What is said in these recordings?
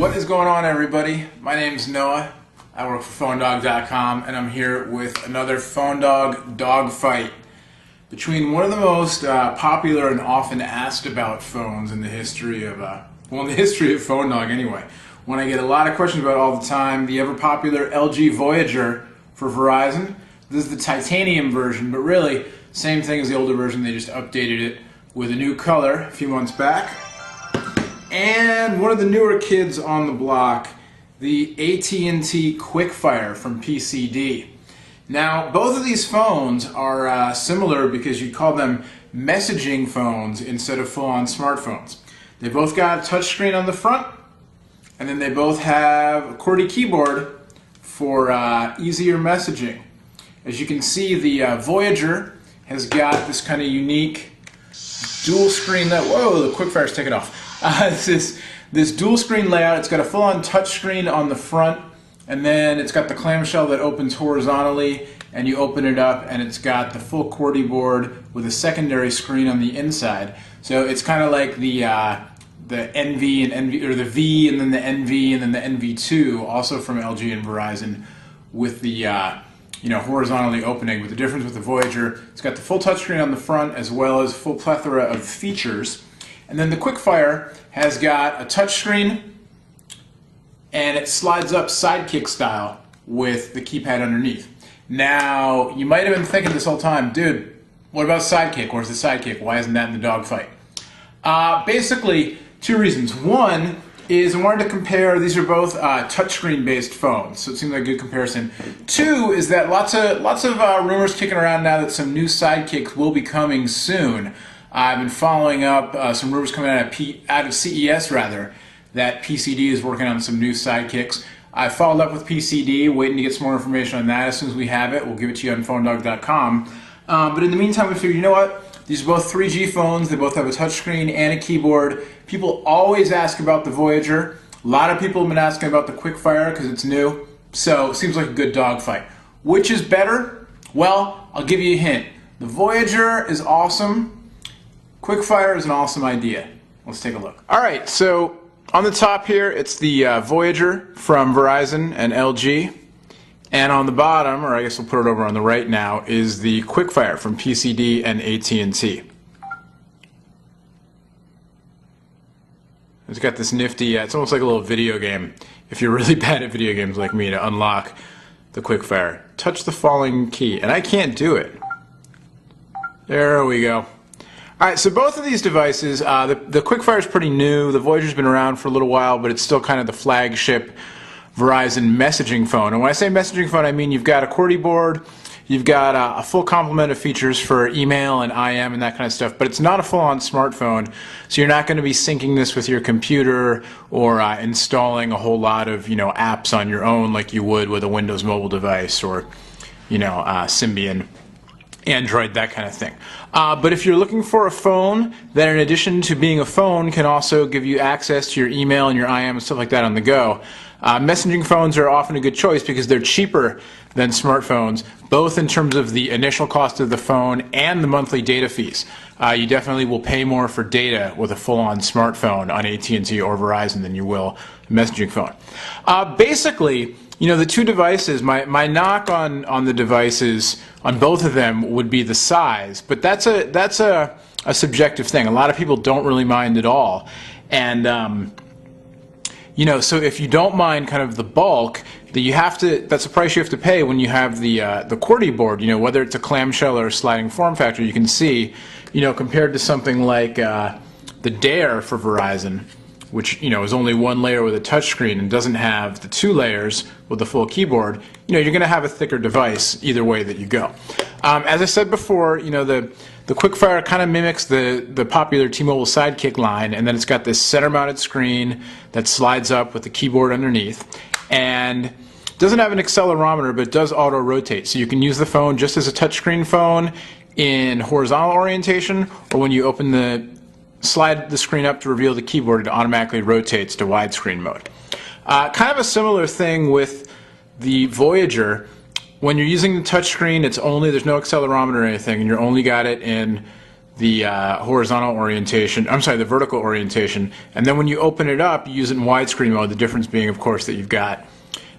What is going on, everybody? My name's Noah. I work for PhoneDog.com, and I'm here with another PhoneDogFight between one of the most popular and often asked about phones in the history of, in the history of PhoneDog anyway. One I get a lot of questions about all the time, the ever popular LG Voyager for Verizon. This is the titanium version, but really, same thing as the older version, they just updated it with a new color a few months back. And one of the newer kids on the block, the AT&T Quickfire from PCD. Now, both of these phones are similar because you'd call them messaging phones instead of full-on smartphones. They both got a touchscreen on the front, and then they both have a QWERTY keyboard for easier messaging. As you can see, the Voyager has got this kind of unique dual screen that, whoa, the Quickfire's taken off. This dual screen layout. It's got a full-on touch screen on the front, and then it's got the clamshell that opens horizontally, and you open it up, and it's got the full QWERTY board with a secondary screen on the inside. So it's kind of like the NV and NV, or the V and then the NV and then the NV2, also from LG and Verizon, with the horizontally opening. But the difference with the Voyager, it's got the full touchscreen on the front as well as a full plethora of features. And then the Quickfire has got a touchscreen, and it slides up sidekick style with the keypad underneath. Now, you might have been thinking this whole time, dude, what about sidekick? Where's the sidekick? Why isn't that in the dogfight? Basically, two reasons. One is I wanted to compare, these are both touchscreen based phones, so it seems like a good comparison. Two is that lots of rumors kicking around now that some new sidekicks will be coming soon. I've been following up some rumors coming out of CES that PCD is working on some new sidekicks. I followed up with PCD, waiting to get some more information on that. As soon as we have it, we'll give it to you on PhoneDog.com. But in the meantime, we figured, you know what? These are both 3G phones. They both have a touchscreen and a keyboard. People always ask about the Voyager. A lot of people have been asking about the Quickfire because it's new. So it seems like a good dogfight. Which is better? Well, I'll give you a hint. The Voyager is awesome. Quickfire is an awesome idea. Let's take a look. Alright, so on the top here, it's the Voyager from Verizon and LG. And on the bottom, or I guess we'll put it over on the right now, is the Quickfire from PCD and AT&T. It's got this nifty, it's almost like a little video game. If you're really bad at video games like me, to unlock the Quickfire, touch the falling key. And I can't do it. There we go. Alright, so both of these devices, the Quickfire is pretty new. The Voyager's been around for a little while, but it's still kind of the flagship Verizon messaging phone. And when I say messaging phone, I mean you've got a QWERTY board, you've got a full complement of features for email and IM and that kind of stuff, but it's not a full-on smartphone, so you're not going to be syncing this with your computer or installing a whole lot of apps on your own like you would with a Windows mobile device or Symbian, Android, that kind of thing. But if you're looking for a phone that, in addition to being a phone, can also give you access to your email and your IM and stuff like that on the go, messaging phones are often a good choice because they're cheaper than smartphones, both in terms of the initial cost of the phone and the monthly data fees. You definitely will pay more for data with a full-on smartphone on AT&T or Verizon than you will a messaging phone. Basically, the two devices, my knock on the devices, on both of them, would be the size, but that's a subjective thing. A lot of people don't really mind at all, and so if you don't mind kind of the bulk, that's the price you have to pay when you have the QWERTY board. Whether it's a clamshell or a sliding form factor, you can see, compared to something like the Dare for Verizon, which is only one layer with a touchscreen and doesn't have the two layers with the full keyboard, you're going to have a thicker device either way that you go. As I said before, the Quickfire kind of mimics the popular T-Mobile Sidekick line, and then it's got this center-mounted screen that slides up with the keyboard underneath, and doesn't have an accelerometer, but it does auto-rotate, so you can use the phone just as a touchscreen phone in horizontal orientation, or when you slide the screen up to reveal the keyboard, it automatically rotates to widescreen mode. Kind of a similar thing with the Voyager. When you're using the touchscreen, there's no accelerometer or anything, and you're only got it in the horizontal orientation, I'm sorry, the vertical orientation, and then when you open it up, you use it in widescreen mode, the difference being, of course, that you've got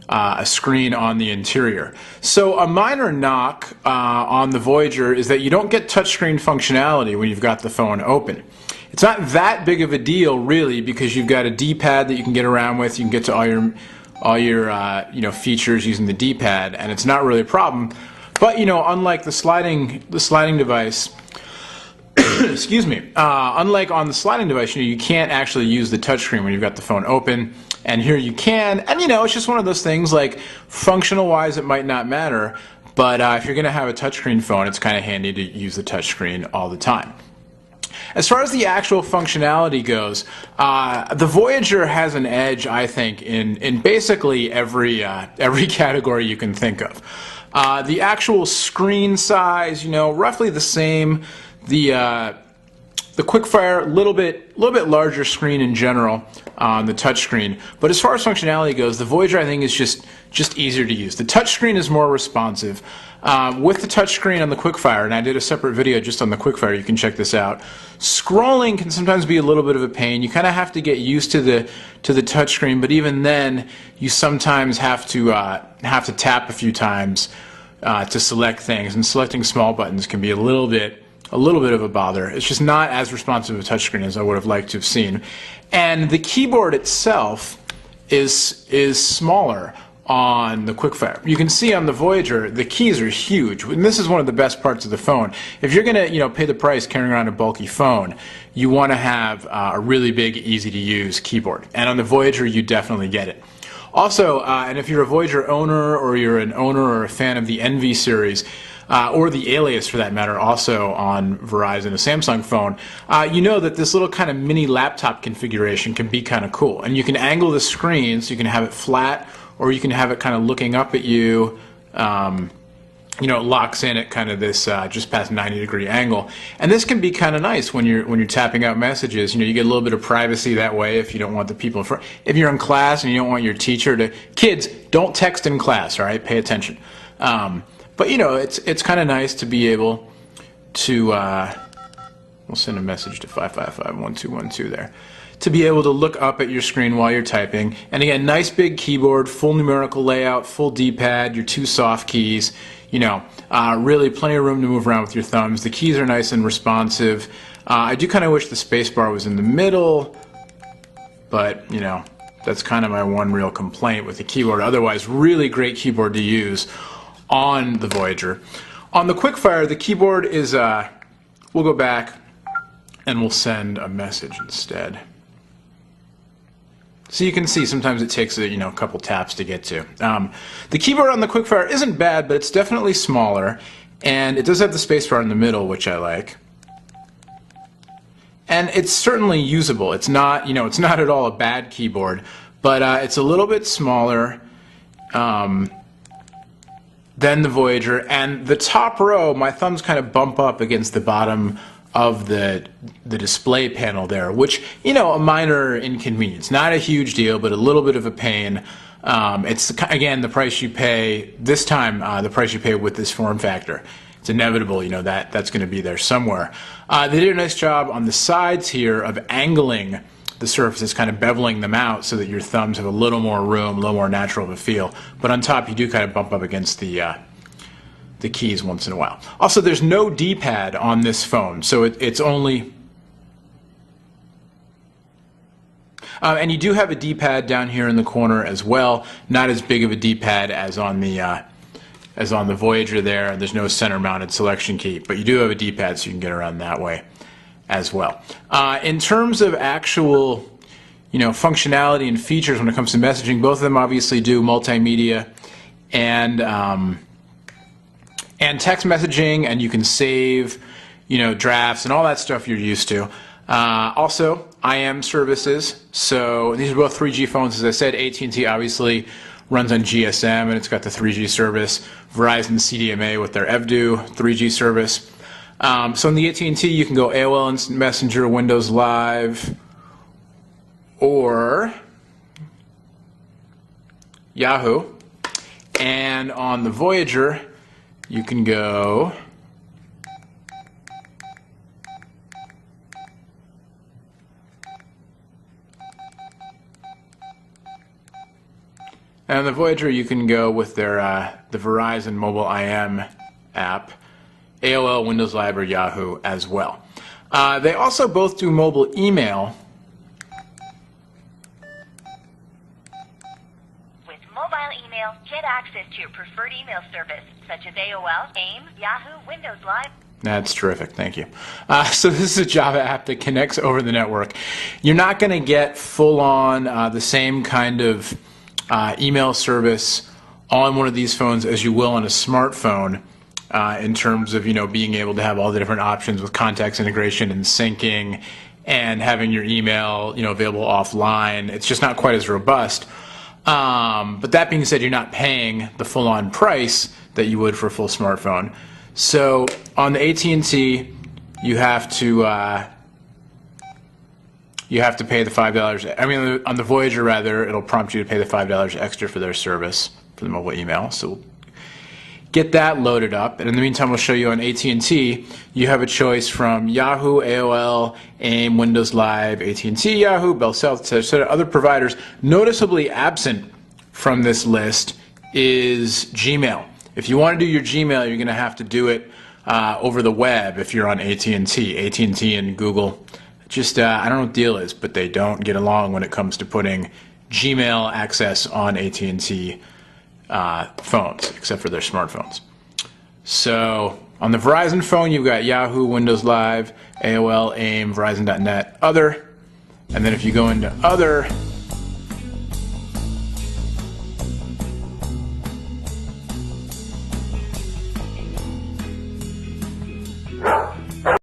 a screen on the interior. So a minor knock on the Voyager is that you don't get touchscreen functionality when you've got the phone open. It's not that big of a deal, really, because you've got a D-pad that you can get around with. You can get to all your features using the D-pad, and it's not really a problem. But unlike the sliding device, excuse me, unlike on the sliding device, you can't actually use the touchscreen when you've got the phone open. And here you can, and it's just one of those things, like, functional-wise it might not matter, but if you're going to have a touchscreen phone, it's kind of handy to use the touchscreen all the time. As far as the actual functionality goes, the Voyager has an edge, I think, in basically every category you can think of. The actual screen size, roughly the same. The Quickfire, a little bit larger screen in general on the touchscreen. But as far as functionality goes, the Voyager, I think, is just easier to use. The touchscreen is more responsive. With the touchscreen on the Quickfire, and I did a separate video just on the Quickfire, you can check this out. Scrolling can sometimes be a little bit of a pain. You kind of have to get used to the touchscreen, but even then, you sometimes have to tap a few times to select things, and selecting small buttons can be a little bit of a bother. It's just not as responsive a touchscreen as I would have liked to have seen. And the keyboard itself is smaller on the Quickfire. You can see on the Voyager the keys are huge, and this is one of the best parts of the phone. If you're going to pay the price carrying around a bulky phone, you want to have a really big, easy to use keyboard. And on the Voyager you definitely get it. Also, and if you're a Voyager owner, or you're an owner or a fan of the Envy series, or the Alias for that matter, also on Verizon, a Samsung phone, you know that this little kind of mini laptop configuration can be kind of cool. And you can angle the screen so you can have it flat, or you can have it kind of looking up at you. It locks in at kind of this just past 90-degree angle, and this can be kind of nice when you're tapping out messages. You get a little bit of privacy that way if you don't want the people in front. If you're in class and you don't want your teacher to, kids, don't text in class. All right, pay attention. But it's kind of nice to be able to. We'll send a message to 555-1212 there. To be able to look up at your screen while you're typing. And again, nice big keyboard, full numerical layout, full D-pad, your 2 soft keys. Really plenty of room to move around with your thumbs. The keys are nice and responsive. I do kind of wish the spacebar was in the middle, but that's kind of my one real complaint with the keyboard. Otherwise, really great keyboard to use on the Voyager. On the Quickfire, the keyboard is, we'll go back and we'll send a message instead. So you can see sometimes it takes a couple taps to get to. The keyboard on the Quickfire isn't bad, but it's definitely smaller, and it does have the spacebar in the middle, which I like. And it's certainly usable. It's not it's not at all a bad keyboard, but it's a little bit smaller than the Voyager, and the top row, my thumbs kind of bump up against the bottom of the display panel there, which, a minor inconvenience. Not a huge deal, but a little bit of a pain. It's, again, the price you pay, this time, the price you pay with this form factor. It's inevitable, that's going to be there somewhere. They did a nice job on the sides here of angling the surfaces, kind of beveling them out so that your thumbs have a little more room, a little more natural of a feel. But on top, you do kind of bump up against the keys once in a while. Also, there's no D-pad on this phone, so it's only... and you do have a D-pad down here in the corner as well. Not as big of a D-pad as on the Voyager there. There's no center-mounted selection key, but you do have a D-pad, so you can get around that way as well. In terms of actual, functionality and features when it comes to messaging, both of them obviously do multimedia and text messaging, and you can save, drafts and all that stuff you're used to. Also, IM services. So these are both 3G phones. As I said, AT&T obviously runs on GSM, and it's got the 3G service. Verizon CDMA with their EVDO 3G service. So in the AT&T, you can go AOL Instant Messenger, Windows Live, or Yahoo. And on the Voyager, you can go And on the Voyager, you can go with their the Verizon Mobile IM app, AOL, Windows Live, or Yahoo as well. They also both do mobile email. With mobile email, get access to your preferred email service, such as AOL, AIM, Yahoo, Windows Live. That's terrific, thank you. So this is a Java app that connects over the network. You're not going to get full-on the same kind of email service on one of these phones as you will on a smartphone in terms of being able to have all the different options with contacts integration and syncing and having your email available offline. It's just not quite as robust. But that being said, you're not paying the full-on price that you would for a full smartphone. So on the AT&T, you have to pay the $5. I mean, on the Voyager, rather, it'll prompt you to pay the $5 extra for their service for the mobile email. So get that loaded up, and in the meantime, we'll show you on AT&T. You have a choice from Yahoo, AOL, AIM, Windows Live, AT&T, Yahoo, Bell South, etc. Other providers. Noticeably absent from this list is Gmail. If you want to do your Gmail, you're going to have to do it over the web if you're on AT&T. AT&T and Google, just I don't know what the deal is, but they don't get along when it comes to putting Gmail access on AT&T phones, except for their smartphones. So on the Verizon phone, you've got Yahoo, Windows Live, AOL, AIM, Verizon.net, Other. And then if you go into Other,